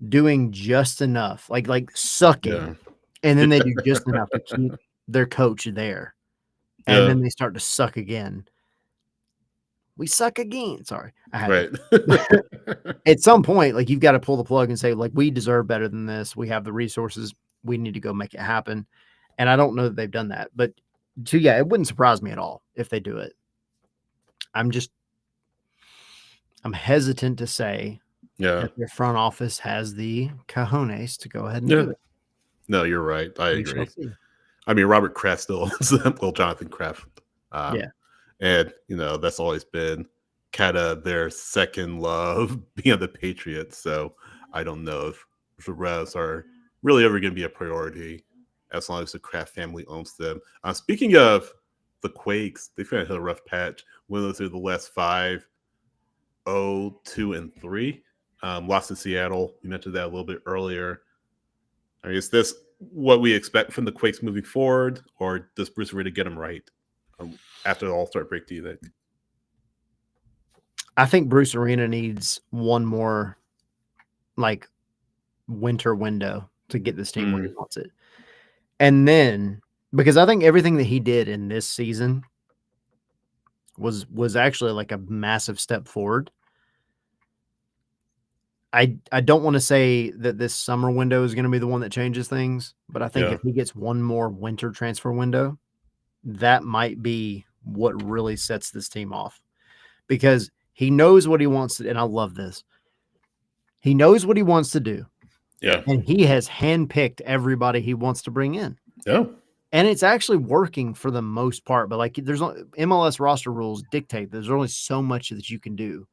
doing just enough, like sucking, Yeah. and then they do just enough to keep their coach there, and Yeah. then they start to suck again. We suck again. Sorry, I had Right. to. At some point, like, you've got to pull the plug and say, like, we deserve better than this. We have the resources. We need to go make it happen. And I don't know that they've done that, but yeah, it wouldn't surprise me at all if they do it. I'm hesitant to say Yeah. that their front office has the cojones to go ahead and Yeah. do it. No, you're right. I We shall agree. see. I mean, Robert Kraft still owns them. Well, Jonathan Kraft. Yeah. And, that's always been kind of their second love being the Patriots. So I don't know if the Revs are really ever going to be a priority as long as the Kraft family owns them. Speaking of the Quakes, they've had a rough patch. Winless through the last 5, 0-2-3. Lost to Seattle. You mentioned that a little bit earlier. I mean, is this what we expect from the Quakes moving forward, or does Bruce Arena get them right after the All-Star break, do you think? I think Bruce Arena needs one more, like, winter window to get this team where he wants it. And then, because I think everything that he did in this season was actually like a massive step forward. I don't want to say that this summer window is going to be the one that changes things, but I think Yeah. if he gets one more winter transfer window, that might be what really sets this team off, because he knows what he wants to, and I love this. He knows what he wants to do, Yeah. and he has handpicked everybody he wants to bring in. Yeah. And it's actually working for the most part, but, like, there's MLS roster rules dictate there's only so much that you can do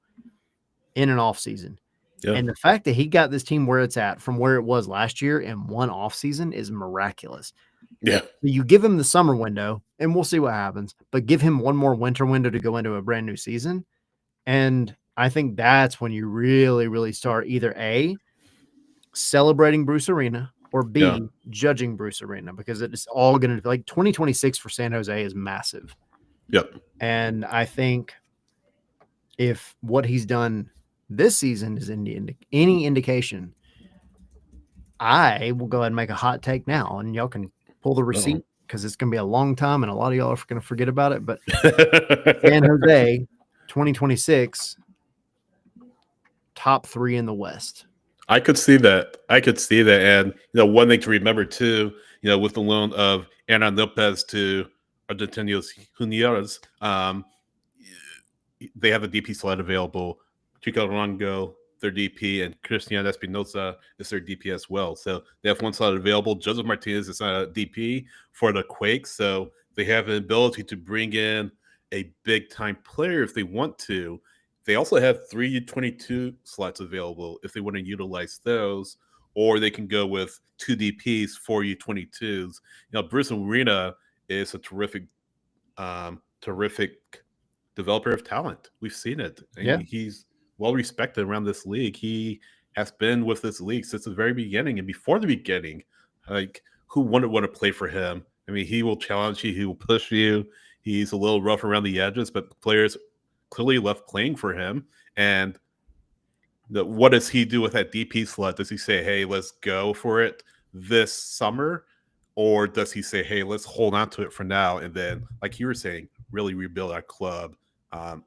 in an off season. Yeah. And the fact that he got this team where it's at from where it was last year in one off season is miraculous. Yeah. You give him the summer window and we'll see what happens, but give him one more winter window to go into a brand new season. And I think that's when you really, really start either A, celebrating Bruce Arena, or B, Yeah. judging Bruce Arena, because it's all going to, like, 2026 for San Jose is massive. Yep. And I think if what he's done this season is any indication, I will go ahead and make a hot take now, and y'all can pull the receipt because it's going to be a long time, and a lot of y'all are going to forget about it. But San Jose, 2026, top 3 in the West. I could see that. And, one thing to remember too, with the loan of Hernan Lopez to Argentinos Juniors, they have a DP slot available. Chico Rango, their DP, and Cristian Espinosa is their DP as well. So they have one slot available. Joseph Martinez is not a DP for the Quakes, so they have an ability to bring in a big-time player if they want to. They also have 3 U22 slots available if they want to utilize those, or they can go with 2 DPs, 4 U22s. Bruce Arena is a terrific developer of talent. We've seen it. Yeah. He's well respected around this league. He has been with this league since the very beginning, and before the beginning, like, who wouldn't want to play for him? I mean, he will challenge you, he will push you. He's a little rough around the edges, but players clearly love playing for him. And what does he do with that DP slot? Does he say, hey, let's go for it this summer? Or does he say, hey, let's hold on to it for now, and then, like you were saying, really rebuild our club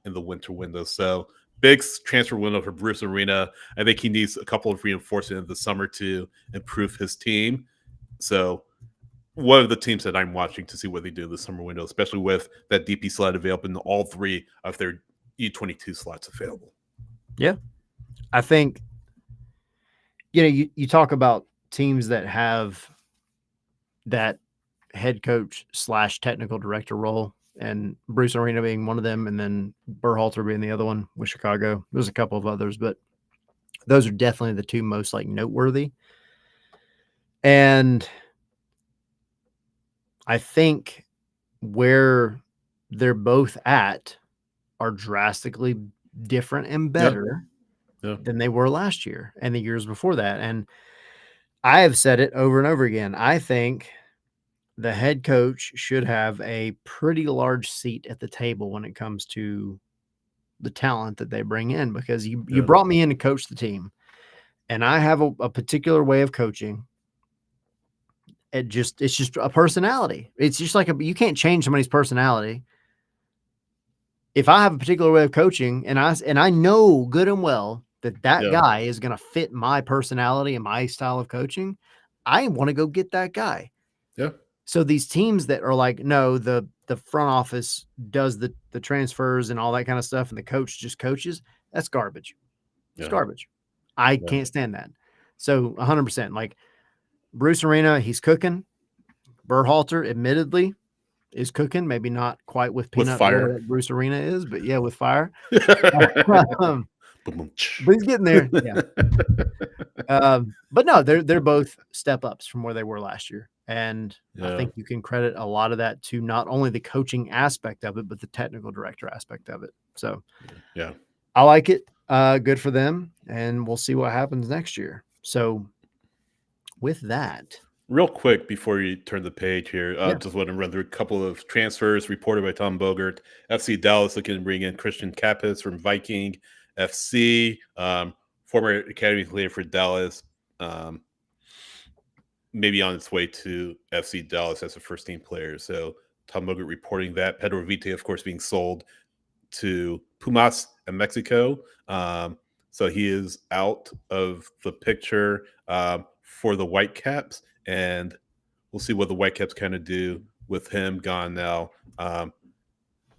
in the winter window? So big transfer window for Bruce Arena. I think he needs a couple of reinforcements in the summer to improve his team. So one of the teams that I'm watching to see what they do in the summer window, especially with that DP slot available and all 3 of their U22 slots available. Yeah. I think, you talk about teams that have that head coach / technical director role, and Bruce Arena being one of them, and then Berhalter being the other one with Chicago. There's a couple of others, but those are definitely the 2 most, like, noteworthy. And I think where they're both at are drastically different and better than they were last year and the years before that. And I have said it over and over again. I think the head coach should have a pretty large seat at the table when it comes to the talent that they bring in, because you Yeah. brought me in to coach the team, and I have a particular way of coaching. It's just a personality. It's just like you can't change somebody's personality. If I have a particular way of coaching, and I know good and well that Yeah. guy is going to fit my personality and my style of coaching, I want to go get that guy. Yeah. So these teams that are like, no, the front office does the transfers and all that kind of stuff, and the coach just coaches, that's garbage. It's Yeah. garbage. I Yeah. can't stand that. So 100%, like Bruce Arena, he's cooking. Berhalter, admittedly, is cooking. Maybe not quite with With peanut butter fire. that Bruce Arena is, but yeah, with fire. Boom, boom, But he's getting there. Yeah. But no, they're both step ups from where they were last year. And I Yeah. think you can credit a lot of that to not only the coaching aspect of it, but the technical director aspect of it. So Yeah. I like it. Good for them. And we'll see what happens next year. So with that, Real quick before you turn the page here, Yeah. just want to run through a couple of transfers reported by Tom Bogert. FC Dallas looking to bring in Christian Kappas from Viking FC, former academy player for Dallas, maybe on its way to FC Dallas as a first-team player. So Tom Bogert reporting that. Pedro Vite, of course, being sold to Pumas in Mexico. So he is out of the picture for the Whitecaps, and we'll see what the Whitecaps kind of do with him gone now.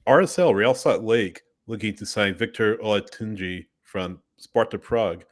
RSL, Real Salt Lake, looking to sign Victor Olatunji from Sparta Prague.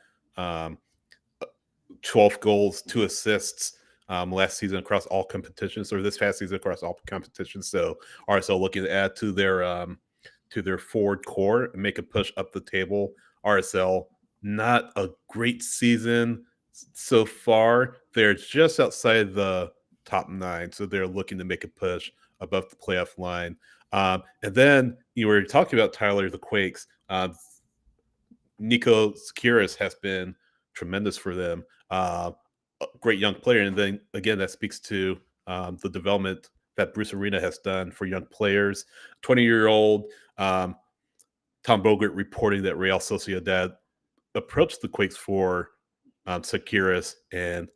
12 goals, 2 assists last season across all competitions, or this past season across all competitions. So RSL looking to add to their forward core and make a push up the table. RSL, not a great season so far. They're just outside the top 9, so they're looking to make a push above the playoff line. And then you were talking about Tyler, the Quakes. Nico Skiris has been tremendous for them. A great young player. And then again, that speaks to the development that Bruce Arena has done for young players. 20-year-old Tom Bogert reporting that Real Sociedad approached the Quakes for Sakiris, and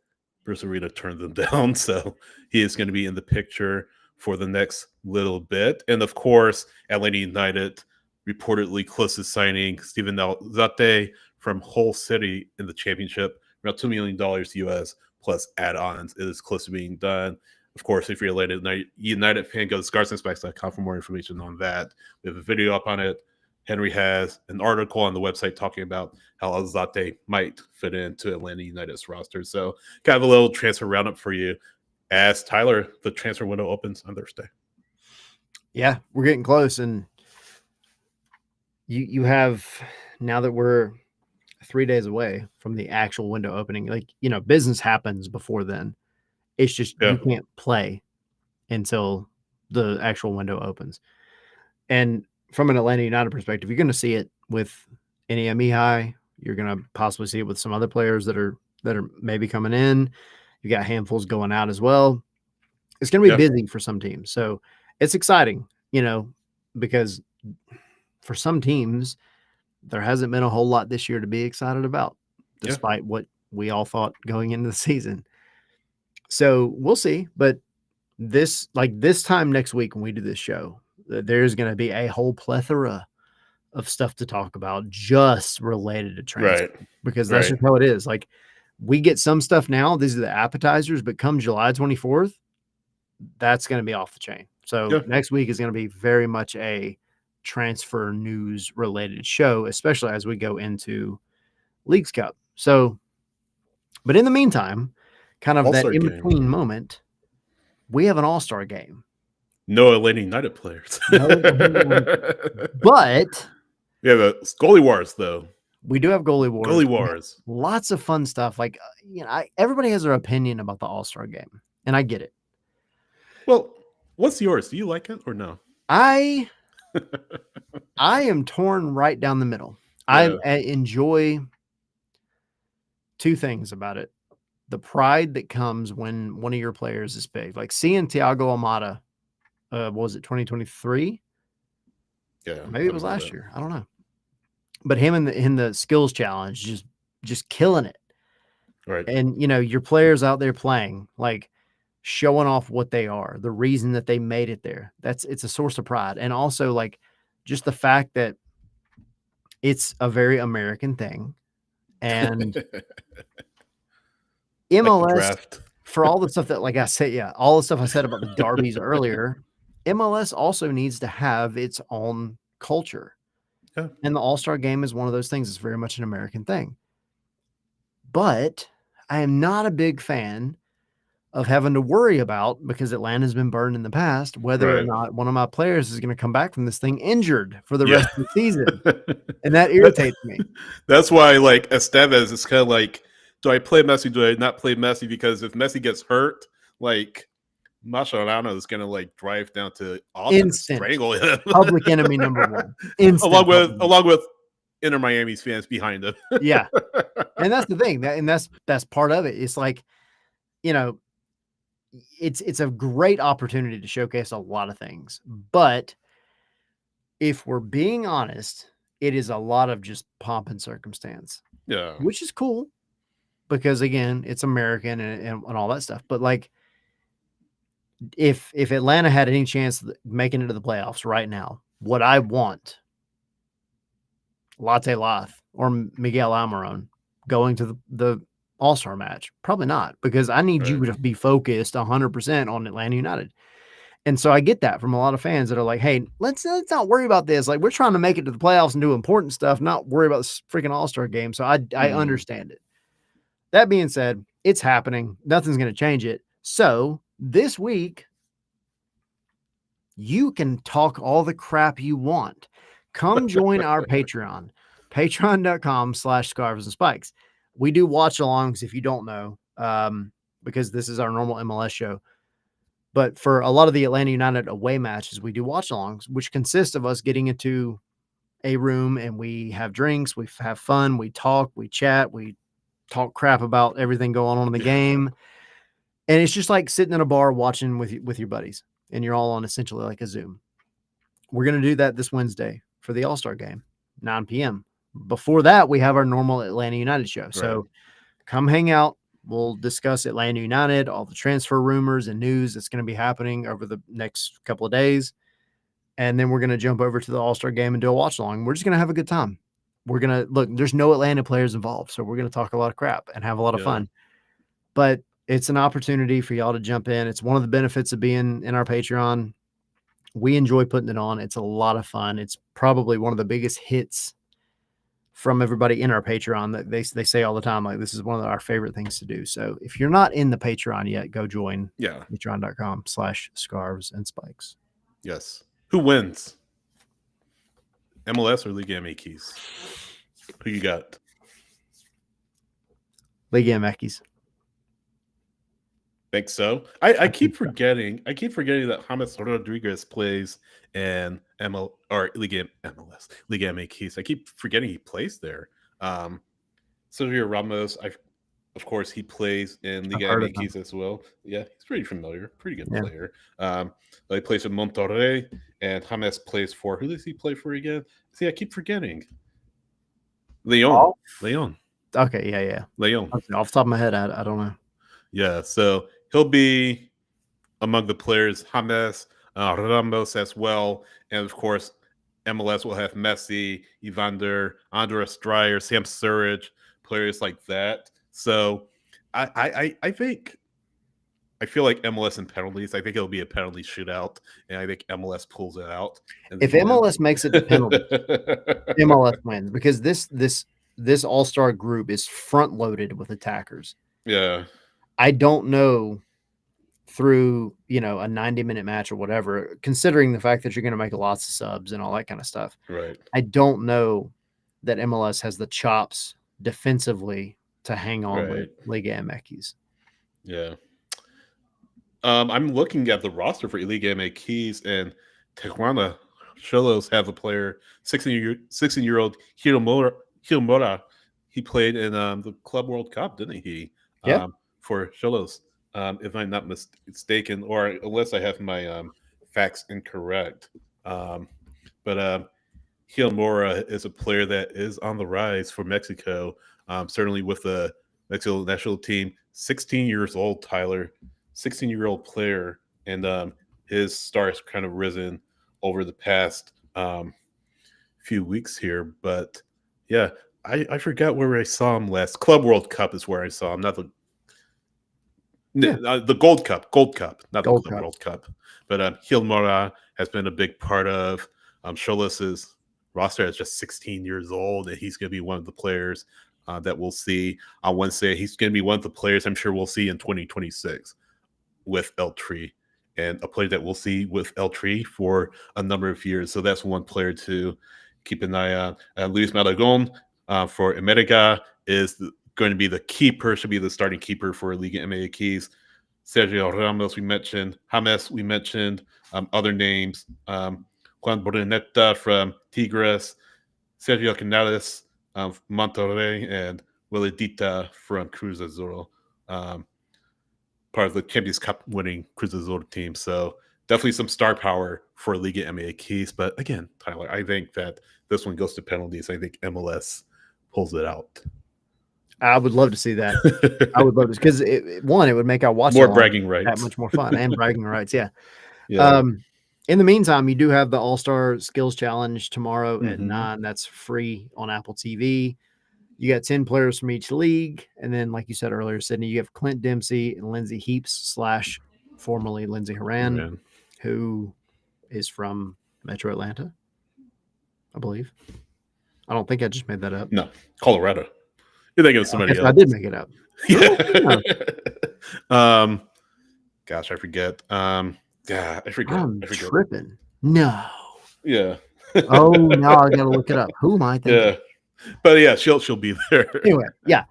Bruce Arena turned them down. So he is going to be in the picture for the next little bit. And of course, Atlanta United reportedly close to signing Steven Alzate from Hull City in the championship, around $2 million US plus add-ons. It is close to being done. Of course, if you're a United fan, go to scarsandspikes.com for more information on that. We have a video up on it. Henry has an article on the website talking about how Alzate might fit into Atlanta United's roster. So kind of a little transfer roundup for you as Tyler, the transfer window opens on Thursday. Yeah, we're getting close. And you have, now that we're 3 days away from the actual window opening, like, business happens before then. It's just you can't play until the actual window opens. And from an Atlanta United perspective, you're going to see it with Enia Mihai. You're going to possibly see it with some other players that are maybe coming in. You got handfuls going out as well. It's going to be busy for some teams. So it's exciting, because for some teams, there hasn't been a whole lot this year to be excited about, despite what we all thought going into the season. So we'll see. But this time next week when we do this show, there's going to be a whole plethora of stuff to talk about just related to transfer, because that's just how it is. Like, we get some stuff now. These are the appetizers, but come July 24th, that's going to be off the chain. So next week is going to be very much a transfer news related show, especially as we go into Leagues Cup. So, but in the meantime, kind of All-Star that in between moment, we have an All-Star game. No Atlanta United players. But yeah, the goalie wars, though. We do have goalie wars. Goalie wars. Lots of fun stuff. Like, everybody has their opinion about the All-Star game, and I get it. Well, what's yours? Do you like it or no? I am torn right down the middle. I enjoy two things about it. The pride that comes when one of your players is big. Like seeing Thiago Almada, was it 2023? Yeah. Maybe it was last year. I don't know. but him in the skills challenge, just killing it. Right. And your players out there playing, like showing off what they are, the reason that they made it there. It's a source of pride. And also like just the fact that it's a very American thing. And Like the MLS, draft. for all the stuff that, like I said, yeah, all the stuff I said about the derbies earlier, MLS also needs to have its own culture. Yeah. And the All-Star game is one of those things. It's very much an American thing. But I am not a big fan of having to worry about, because Atlanta's been burned in the past, whether or Right. not one of my players is going to come back from this thing injured for the Yeah. rest of the season. And that irritates me. That's why, like, Estevez, it's kind of like, do I play Messi? Do I not play Messi? Because if Messi gets hurt, like, Mascherano is going to, like, drive down to Austin and Instant strangle him. public enemy number one. Instant along with Inter Miami's fans behind him. Yeah. And that's the thing. That's part of it. It's like, it's a great opportunity to showcase a lot of things. But if we're being honest, it is a lot of just pomp and circumstance. Yeah. Which is cool because, again, it's American and all that stuff. But like, if Atlanta had any chance of making it to the playoffs right now, what I want, Latte Lath or Miguel Almiron going to the All-Star match? Probably not, because I need you to be focused 100% on Atlanta United. And so I get that from a lot of fans that are like, hey, let's not worry about this. Like, we're trying to make it to the playoffs and do important stuff, not worry about this freaking All-Star game. So I understand it. That being said, it's happening. Nothing's going to change it. So this week, you can talk all the crap you want. Come join our Patreon, patreon.com/scarves and spikes. We do watch alongs if you don't know, because this is our normal MLS show. But for a lot of the Atlanta United away matches, we do watch alongs, which consist of us getting into a room and we have drinks, we have fun, we talk, we chat, we talk crap about everything going on in the game. And it's just like sitting in a bar watching with your buddies, and you're all on essentially like a Zoom. We're going to do that this Wednesday for the All-Star game, 9 p.m. Before that, we have our normal Atlanta United show. So come hang out. We'll discuss Atlanta United, all the transfer rumors and news that's going to be happening over the next couple of days. And then we're going to jump over to the All-Star game and do a watch along. We're just going to have a good time. We're going to look, there's no Atlanta players involved. So we're going to talk a lot of crap and have a lot of fun. But it's an opportunity for y'all to jump in. It's one of the benefits of being in our Patreon. We enjoy putting it on. It's a lot of fun. It's probably one of the biggest hits from everybody in our Patreon that they say all the time, like, this is one of our favorite things to do. So if you're not in the Patreon yet, go join. Yeah. Patreon.com/scarves and spikes. Yes. Who wins? MLS or Liga MX? Who you got? Liga MX. Think so? I keep forgetting. I keep forgetting that James Rodriguez plays in Liga MX. I keep forgetting he plays there. Sergio Ramos, of course, he plays in Liga MX as well. Yeah, he's pretty familiar. Pretty good player. He plays in Monterrey, and James plays for, who does he play for again? See, I keep forgetting. Leon. Leon. Okay, yeah. Leon. Okay, off the top of my head, I don't know. Yeah, so he'll be among the players. James, Ramos as well, and of course, MLS will have Messi, Evander, Andres Dreyer, Sam Surridge, players like that. So I think, I feel like MLS in penalties. I think it'll be a penalty shootout, and I think MLS pulls it out. If MLS makes it to penalties, MLS wins, because this All-Star group is front loaded with attackers. Yeah. I don't know through, a 90-minute match or whatever, considering the fact that you're going to make lots of subs and all that kind of stuff. Right. I don't know that MLS has the chops defensively to hang on with Liga MX. Yeah. I'm looking at the roster for Liga MX, and Tijuana Cholos have a player, 16-year-old Hiromura. He played in the Club World Cup, didn't he? Yeah. For Cholos, if I'm not mistaken, or unless I have my facts incorrect. But Mora is a player that is on the rise for Mexico. Certainly with the Mexico national team, 16 years old, Tyler, 16-year-old player, and his star has kind of risen over the past few weeks here. But yeah, I forgot where I saw him last. Club World Cup is where I saw him, not the Gold Cup, not the Gold Club Cup. World Cup. But Gil Mora has been a big part of Cholas's roster at just 16 years old, and he's going to be one of the players that we'll see on Wednesday. He's going to be one of the players I'm sure we'll see in 2026 with El Tri, and a player that we'll see with El Tri for a number of years. So that's one player to keep an eye on. Luis Malagon for America is going to be the keeper, should be the starting keeper for Liga MX. Sergio Ramos, we mentioned. James, we mentioned. Other names. Juan Bruneta from Tigres. Sergio Canales Monterrey. And Willadita from Cruz Azul. Part of the Champions Cup winning Cruz Azul team. So definitely some star power for Liga MX. But again, Tyler, I think that this one goes to penalties. I think MLS pulls it out. I would love to see that. I would love to, because it would make our watch more bragging rights, that much more fun, and bragging rights. Yeah. Yeah. In the meantime, you do have the All-Star Skills Challenge tomorrow at 9. That's free on Apple TV. You got 10 players from each league, and then, like you said earlier, Sydney, you have Clint Dempsey and Lindsey Heaps / formerly Lindsey Horan, who is from Metro Atlanta, I believe. I don't think I just made that up. No, Colorado. You think it was somebody else? I did make it up. Yeah. Gosh, I forget. I forget. I'm tripping. No. Yeah. Oh, now I gotta look it up. Who am I thinking? Yeah. But yeah, she'll be there. Anyway, yeah.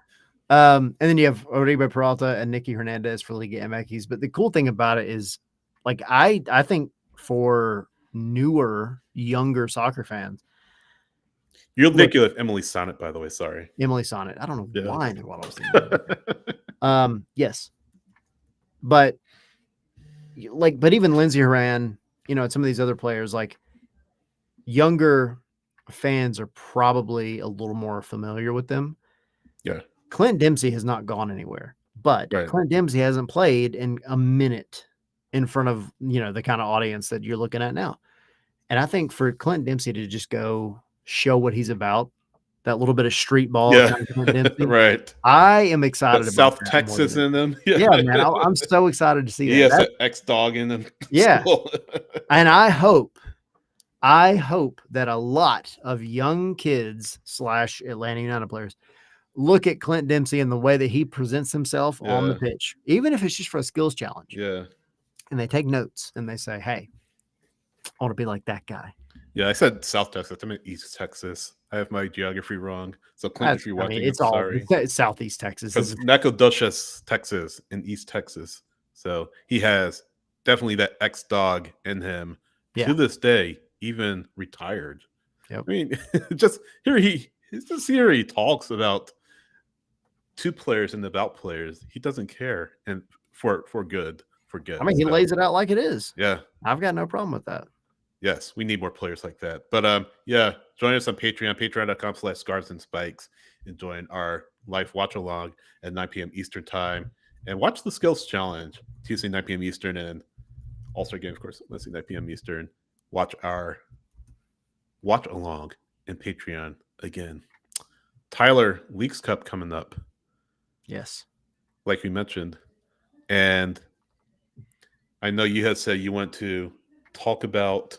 And then you have Oribe Peralta and Nicky Hernandez for Liga MX. But the cool thing about it is, like, I think for newer, younger soccer fans, you're thinking of Emily Sonnet, by the way. Sorry, Emily Sonnet. I don't know why I knew what I was thinking. Yes, but even Lindsey Horan, and some of these other players, like, younger fans are probably a little more familiar with them. Yeah. Clint Dempsey has not gone anywhere, but Clint Dempsey hasn't played in a minute in front of, the kind of audience that you're looking at now. And I think for Clint Dempsey to just go show what he's about, that little bit of street ball. Yeah. Kind of Clint Dempsey, right. I am excited about South Texas in them. Yeah, man. I'm so excited to see that. He has an X-Dog in them. Yeah. And I hope that a lot of young kids / Atlanta United players look at Clint Dempsey and the way that he presents himself on the pitch, even if it's just for a skills challenge. Yeah. And they take notes and they say, hey, I want to be like that guy. Yeah, I said South Texas. I meant East Texas. I have my geography wrong. So Clint, if you're watching, it's Southeast Texas. Because Nacogdoches, Texas, in East Texas. So he has definitely that X-Dog in him to this day, even retired. Yep. I mean, just here he talks about two players and about players. He doesn't care, and for good. I mean, he lays it out like it is. Yeah. I've got no problem with that. Yes, we need more players like that. But yeah, join us on Patreon, patreon.com/scarves and spikes, and join our live watch along at 9 p.m. Eastern time. And watch the Skills Challenge Tuesday, 9 p.m. Eastern, and All-Star Game, of course, Wednesday, 9 p.m. Eastern. Watch our watch along in Patreon again. Tyler, Leagues Cup coming up. Yes. Like we mentioned. And I know you had said you want to talk about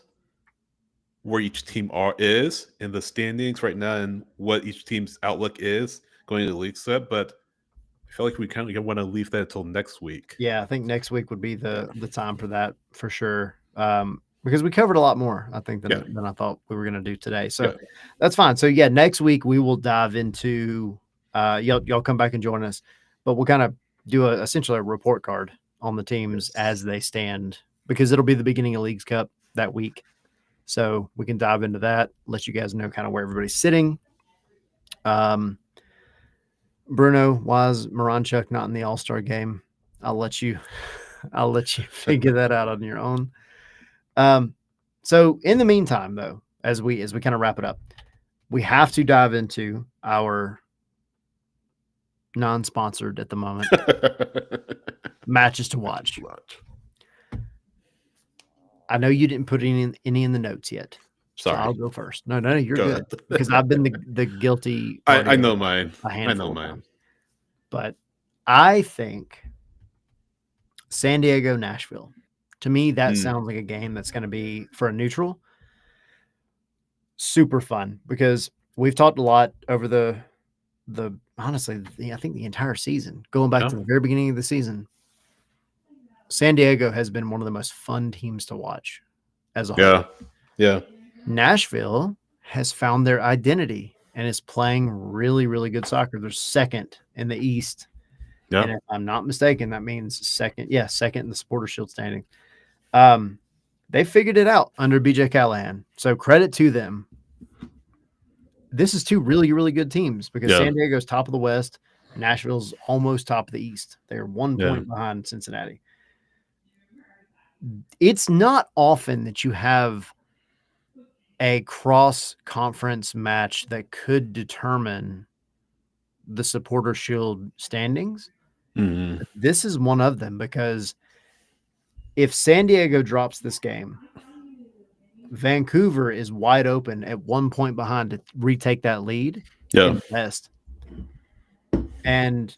where each team is in the standings right now and what each team's outlook is going to the League Cup, but I feel like we kind of want to leave that until next week. Yeah, I think next week would be the time for that for sure. Because we covered a lot more, I think, than I thought we were going to do today. So that's fine. So yeah, next week we will dive into y'all come back and join us, but we'll kind of do essentially a report card on the teams as they stand, because it'll be the beginning of Leagues Cup that week. So we can dive into that, let you guys know kind of where everybody's sitting. Bruno, why is Moranchuk not in the All-Star game? I'll let you figure that out on your own. So in the meantime, though, as we kind of wrap it up, we have to dive into our non-sponsored at the moment matches to watch. I know you didn't put any in the notes yet. Sorry. So I'll go first. No, you're good. Because I've been the guilty party. I know mine. I know mine. But I think San Diego, Nashville. To me, that sounds like a game that's going to be, for a neutral, super fun, because we've talked a lot over the honestly, I think the entire season, going back to the very beginning of the season. San Diego has been one of the most fun teams to watch as a whole. Yeah. Nashville has found their identity and is playing really, really good soccer. They're second in the East. Yeah. And if I'm not mistaken, that means second in the Supporter Shield standing. They figured it out under BJ Callahan. So credit to them. This is two really, really good teams, because San Diego's top of the West. Nashville's almost top of the East. They're 1 point behind Cincinnati. It's not often that you have a cross-conference match that could determine the Supporter Shield standings. Mm-hmm. This is one of them, because if San Diego drops this game, Vancouver is wide open at 1 point behind to retake that lead in the West. And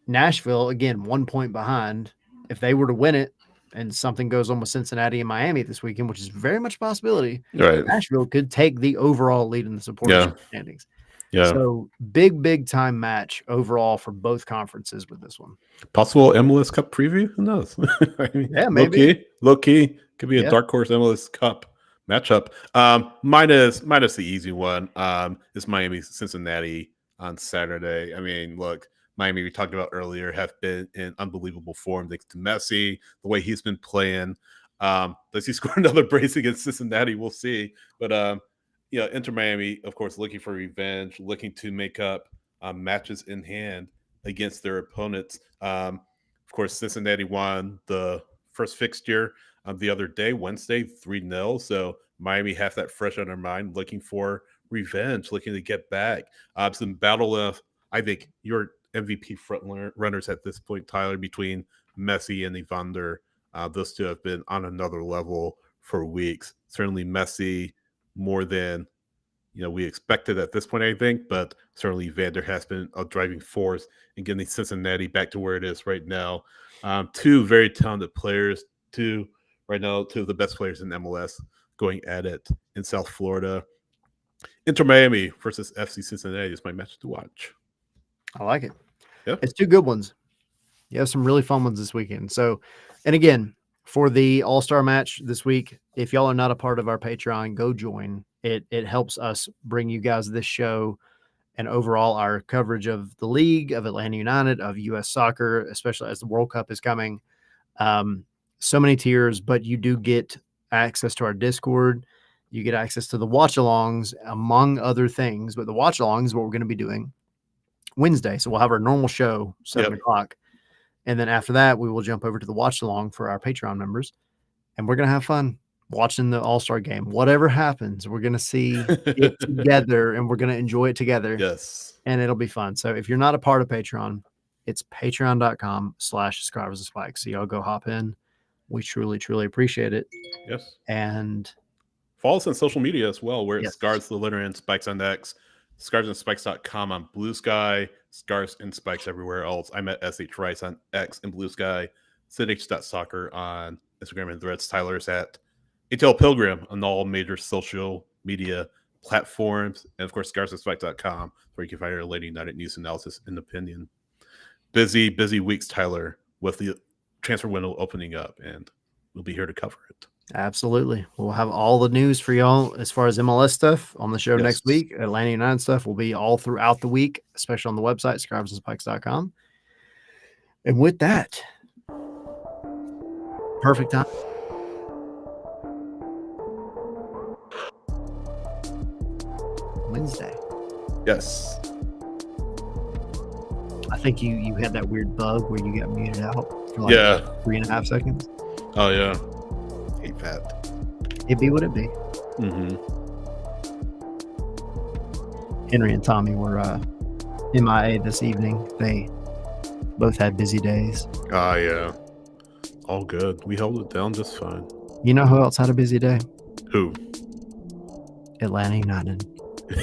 Nashville, again, 1 point behind. If they were to win it and something goes on with Cincinnati and Miami this weekend, which is very much a possibility, Nashville could take the overall lead in the Supporter standings. Yeah. So big time match overall for both conferences with this one. Possible MLS Cup preview? Who knows? I mean, maybe. Low key. Could be a dark horse MLS Cup matchup. Minus the easy one. Is Miami Cincinnati on Saturday. I mean, look, Miami, we talked about earlier, have been in unbelievable form thanks to Messi, the way he's been playing. Does he score another brace against Cincinnati? We'll see. But Inter Miami, of course, looking for revenge, looking to make up matches in hand against their opponents. Of course, Cincinnati won the first fixture the other day, Wednesday, 3-0. So Miami have that fresh on their mind, looking for revenge, looking to get back. Some battle of, I think, your MVP front runners at this point, Tyler, between Messi and Evander. Those two have been on another level for weeks. Certainly Messi more than we expected at this point, I think, but certainly Evander has been a driving force in getting Cincinnati back to where it is right now. Two very talented players, two of the best players in MLS going at it in South Florida. Inter Miami versus FC Cincinnati is my match to watch. I like it. Yeah. It's two good ones. You have some really fun ones this weekend. So, and again, for the All-Star match this week, if y'all are not a part of our Patreon, go join. It helps us bring you guys this show and overall our coverage of the league, of Atlanta United, of U.S. soccer, especially as the World Cup is coming. So many tiers, but you do get access to our Discord. You get access to the watch-alongs, among other things. But the watch-along is what we're going to be doing Wednesday. So we'll have our normal show, 7 o'clock. And then after that, we will jump over to the watch-along for our Patreon members. And we're going to have fun watching the All-Star game. Whatever happens, we're going to see it together, and we're going to enjoy it together. Yes. And it'll be fun. So if you're not a part of Patreon, it's patreon.com/subscribersandspikes. So y'all go hop in. We truly, truly appreciate it. Yes. And follow us on social media as well. We're at Scars the Litter and Spikes on X, scarsandspikes.com on Blue Sky, Scars and Spikes everywhere else. I'm at SH Rice on X and Blue Sky, SidH.soccer on Instagram and Threads. Tyler's at ATL Pilgrim on all major social media platforms. And of course, scarsandspikes.com, where you can find our Lady United news analysis and opinion. Busy weeks, Tyler, with the transfer window opening up, and we'll be here to cover it. Absolutely. We'll have all the news for y'all as far as MLS stuff on the show next week. Atlanta United stuff will be all throughout the week, especially on the website, scarsandspikes.com. And with that, perfect time. Wednesday. Yes. I think you had that weird bug where you got muted out for like 3.5 seconds. Oh, yeah. Hate that. It be what it be. Mm-hmm. Henry and Tommy were MIA this evening. They both had busy days. Ah, yeah. All good. We held it down just fine. You know who else had a busy day? Who? Atlanta United.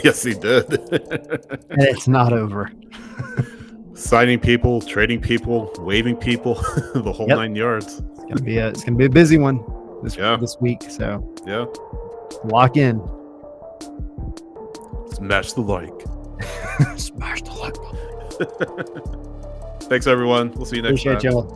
Yes, he did. And it's not over. Signing people, trading people, waving people, the whole 9 yards. It's gonna be a busy one this week. So yeah, lock in. Smash the like. Smash the like button. Thanks, everyone. We'll see you next time. Appreciate y'all.